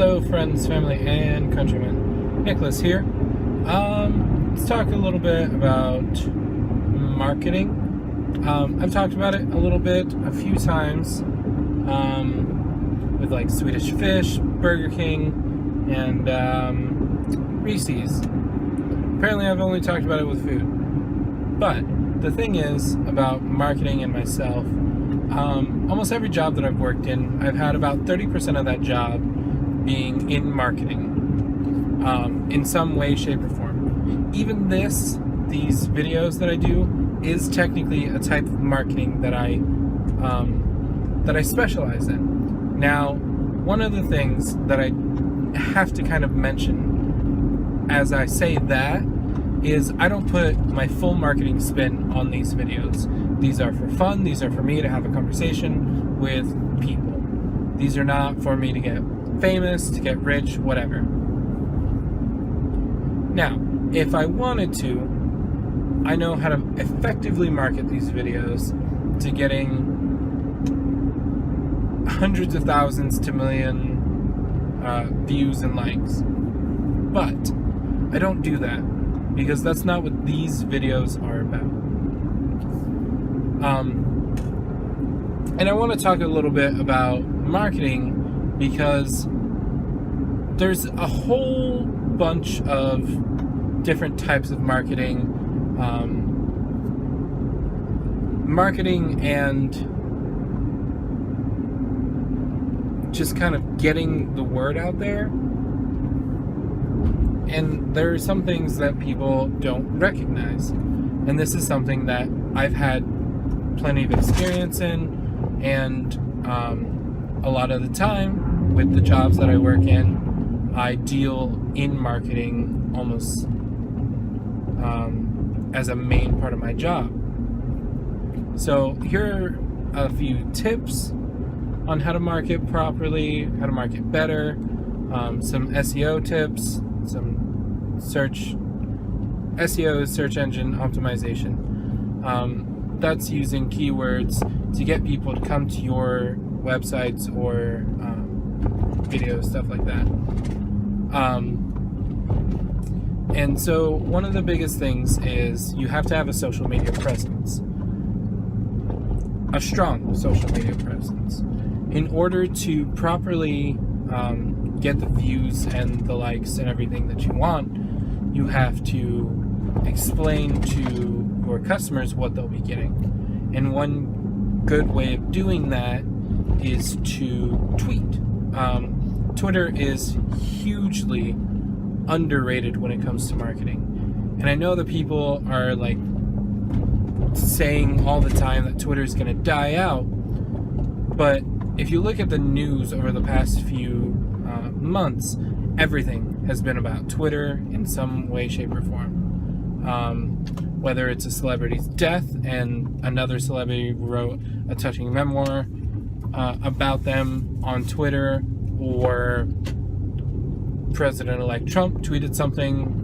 Hello friends, family, and countrymen. Nicholas here. Let's talk a little bit about marketing. I've talked about it a little bit, a few times, with like Swedish Fish, Burger King, and Reese's. Apparently I've only talked about it with food. But the thing is about marketing and myself, almost every job that I've worked in, I've had about 30% of that job being in marketing, in some way, shape, or form. Even these videos that I do is technically a type of marketing that I specialize in. Now, one of the things that I have to kind of mention as I say that is I don't put my full marketing spin on these videos. These are for fun. These are for me to have a conversation with people. These are not for me to get famous, to get rich, whatever. Now, if I wanted to, I know how to effectively market these videos to getting hundreds of thousands to million views and likes. But I don't do that because that's not what these videos are about. And I want to talk a little bit about marketing because there's a whole bunch of different types of marketing. Marketing and just kind of getting the word out there. And there are some things that people don't recognize. And this is something that I've had plenty of experience in. And a lot of the time, with the jobs that I work in, I deal in marketing almost as a main part of my job. So here are a few tips on how to market properly, how to market better, some SEO tips, some SEO is search engine optimization. That's using keywords to get people to come to your websites or videos, stuff like that. And so one of the biggest things is you have to have a social media presence. A strong social media presence. In order to properly get the views and the likes and everything that you want, you have to explain to your customers what they'll be getting. And one good way of doing that is to tweet. Twitter is hugely underrated when it comes to marketing. And I know that people are like saying all the time that Twitter is going to die out, but if you look at the news over the past few months, everything has been about Twitter in some way, shape, or form. Whether it's a celebrity's death and another celebrity wrote a touching memoir about them on Twitter, or President-elect Trump tweeted something,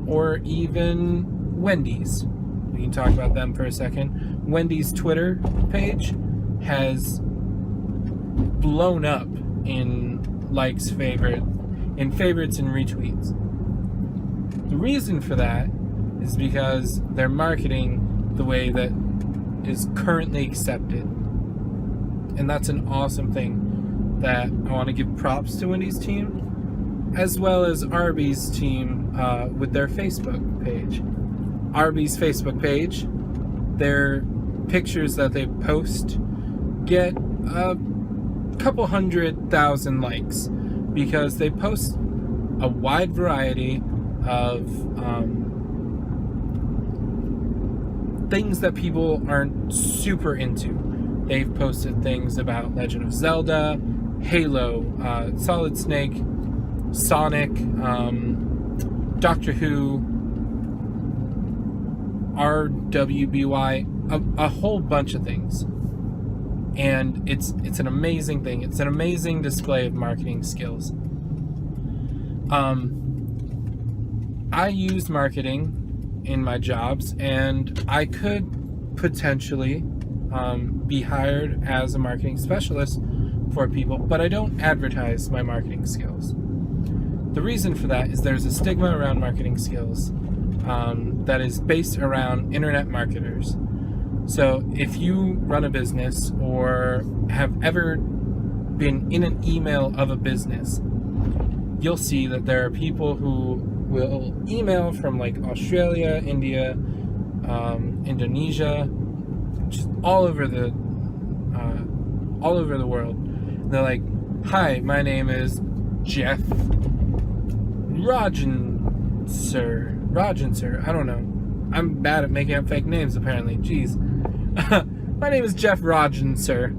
or even Wendy's. We can talk about them for a second. Wendy's Twitter page has blown up in likes, favorites, and retweets. The reason for that is because they're marketing the way that is currently accepted. And that's an awesome thing that I want to give props to Wendy's team, as well as Arby's team with their Facebook page. Arby's Facebook page, their pictures that they post get a couple 100,000 likes because they post a wide variety of things that people aren't super into. They've posted things about Legend of Zelda, Halo, Solid Snake, Sonic, Doctor Who, RWBY, a whole bunch of things. And it's an amazing thing. It's an amazing display of marketing skills. I use marketing in my jobs, and I could potentially be hired as a marketing specialist for people, but I don't advertise my marketing skills. The reason for that is there's a stigma around marketing skills that is based around internet marketers. So if you run a business or have ever been in an email of a business, you'll see that there are people who will email from like Australia, India, Indonesia, just all over the world. And they're like, "Hi, my name is Jeff Rogenser. I don't know. I'm bad at making up fake names, apparently. Jeez. My name is Jeff Rogenser.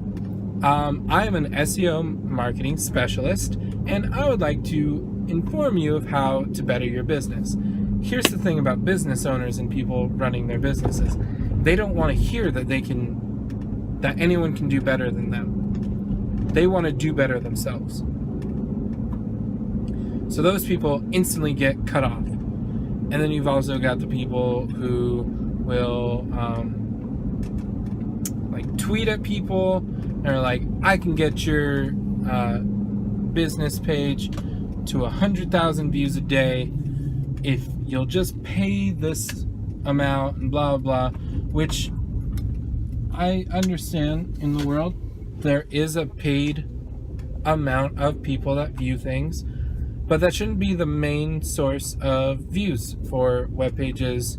I am an SEO marketing specialist, and I would like to inform you of how to better your business." Here's the thing about business owners and people running their businesses. They don't want to hear that that anyone can do better than them. They want to do better themselves. So those people instantly get cut off. And then you've also got the people who will like tweet at people and are like, "I can get your business page to 100,000 views a day if you'll just pay this amount," and blah blah blah, which I understand. In the world there is a paid amount of people that view things, but that shouldn't be the main source of views for web pages,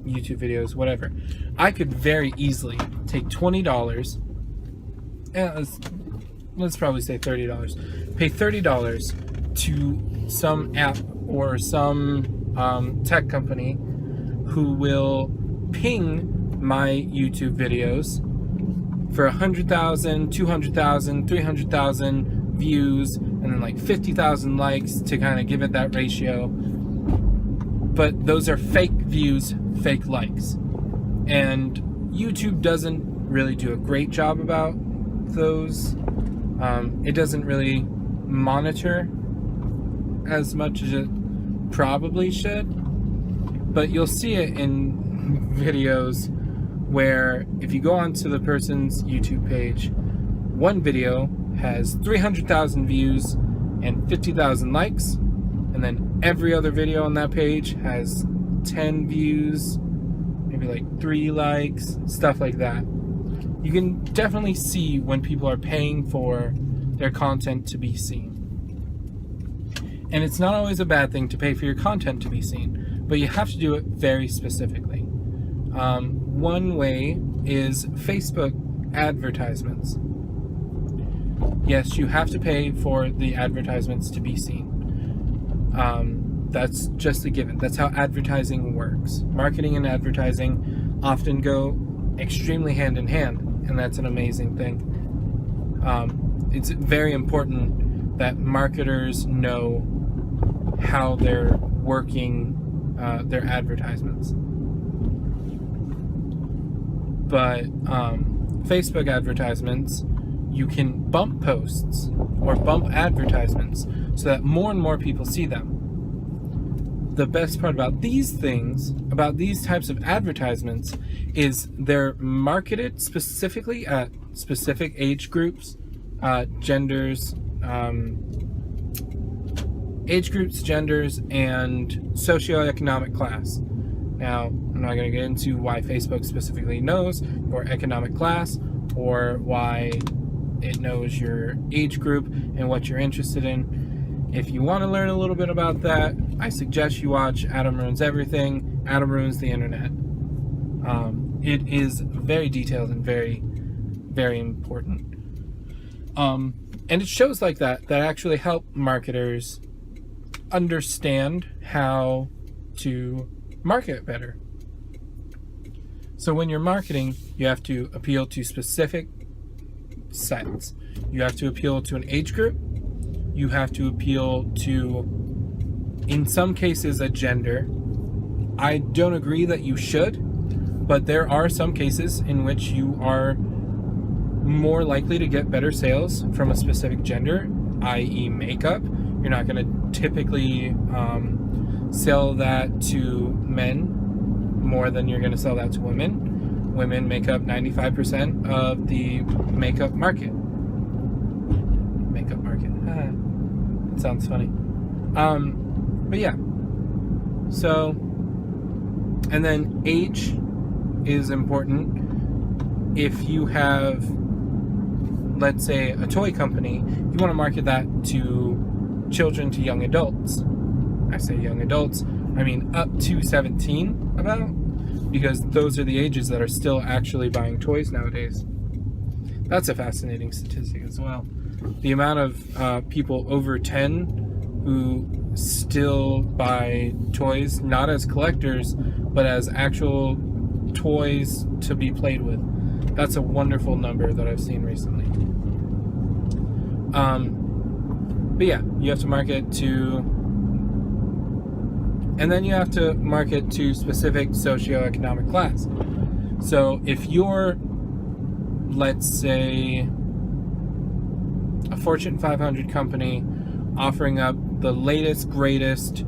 YouTube videos, whatever. I could very easily take $20, and let's probably say $30, pay $30 to some app or some tech company who will ping my YouTube videos for 100,000, 200,000, 300,000 views, and then like 50,000 likes to kind of give it that ratio. But those are fake views, fake likes. And YouTube doesn't really do a great job about those. It doesn't really monitor as much as it probably should. But you'll see it in videos where if you go onto the person's YouTube page, one video has 300,000 views and 50,000 likes, and then every other video on that page has 10 views, maybe like 3 likes, stuff like that. You can definitely see when people are paying for their content to be seen. And it's not always a bad thing to pay for your content to be seen, but you have to do it very specifically. One way is Facebook advertisements. Yes, you have to pay for the advertisements to be seen. That's just a given. That's how advertising works. Marketing and advertising often go extremely hand in hand, and that's an amazing thing. It's very important that marketers know how they're working their advertisements. But Facebook advertisements, you can bump posts or bump advertisements so that more and more people see them. The best part about these things, about these types of advertisements, is they're marketed specifically at specific age groups, genders, and socioeconomic class. Now, I'm not going to get into why Facebook specifically knows your economic class or why it knows your age group and what you're interested in. If you want to learn a little bit about that, I suggest you watch Adam Ruins Everything, Adam Ruins the Internet. It is very detailed and very, very important. And it shows like that actually help marketers understand how to market better. So when you're marketing, you have to appeal to specific sets. You have to appeal to an age group. You have to appeal to, in some cases, a gender. I don't agree that you should, but there are some cases in which you are more likely to get better sales from a specific gender, i.e. makeup. You're not going to typically sell that to men more than you're going to sell that to women. Women make up 95% of the makeup market. It sounds funny. But yeah. So, and then age is important. If you have, let's say, a toy company, you want to market that to children to young adults. I say young adults, I mean up to 17 about, because those are the ages that are still actually buying toys nowadays. That's a fascinating statistic as well. The amount of people over 10 who still buy toys, not as collectors, but as actual toys to be played with. That's a wonderful number that I've seen recently. But yeah, you have to market to, and then you have to market to specific socioeconomic class. So if you're, let's say, a Fortune 500 company offering up the latest, greatest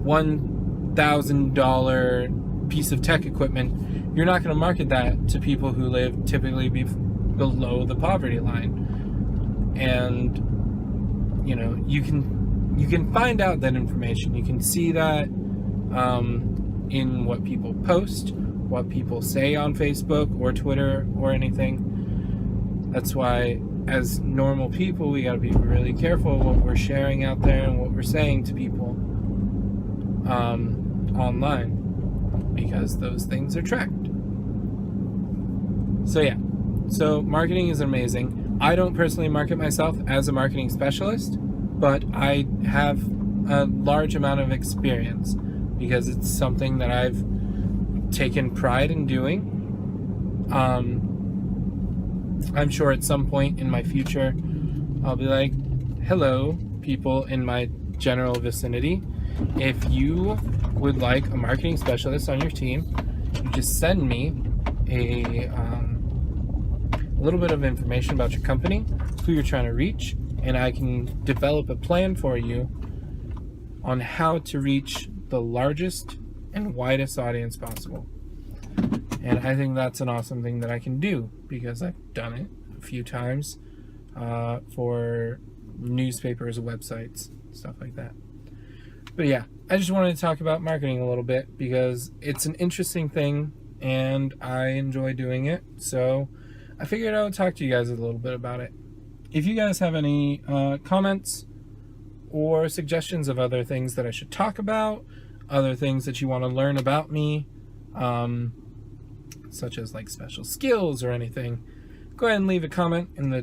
$1,000 piece of tech equipment, you're not going to market that to people who live typically below the poverty line. And you know, you can find out that information. You can see that in what people post, what people say on Facebook or Twitter or anything. That's why, as normal people, we got to be really careful what we're sharing out there and what we're saying to people online, because those things are tracked. So yeah, so marketing is amazing. I don't personally market myself as a marketing specialist, but I have a large amount of experience because it's something that I've taken pride in doing. I'm sure at some point in my future, I'll be like, hello, people in my general vicinity. If you would like a marketing specialist on your team, you just send me a little bit of information about your company, who you're trying to reach, and I can develop a plan for you on how to reach the largest and widest audience possible. And I think that's an awesome thing that I can do because I've done it a few times for newspapers, websites, stuff like that. But yeah, I just wanted to talk about marketing a little bit because it's an interesting thing and I enjoy doing it. So I figured I would talk to you guys a little bit about it. If you guys have any comments or suggestions of other things that I should talk about, other things that you want to learn about me, such as like special skills or anything, go ahead and leave a comment in the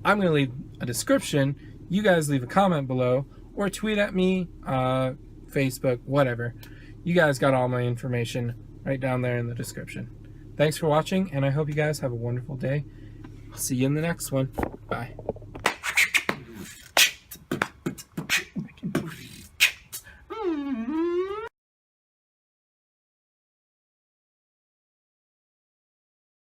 I'm going to leave a description. You guys leave a comment below or tweet at me, Facebook, whatever. You guys got all my information right down there in the description. Thanks for watching, and I hope you guys have a wonderful day. I'll see you in the next one. Bye.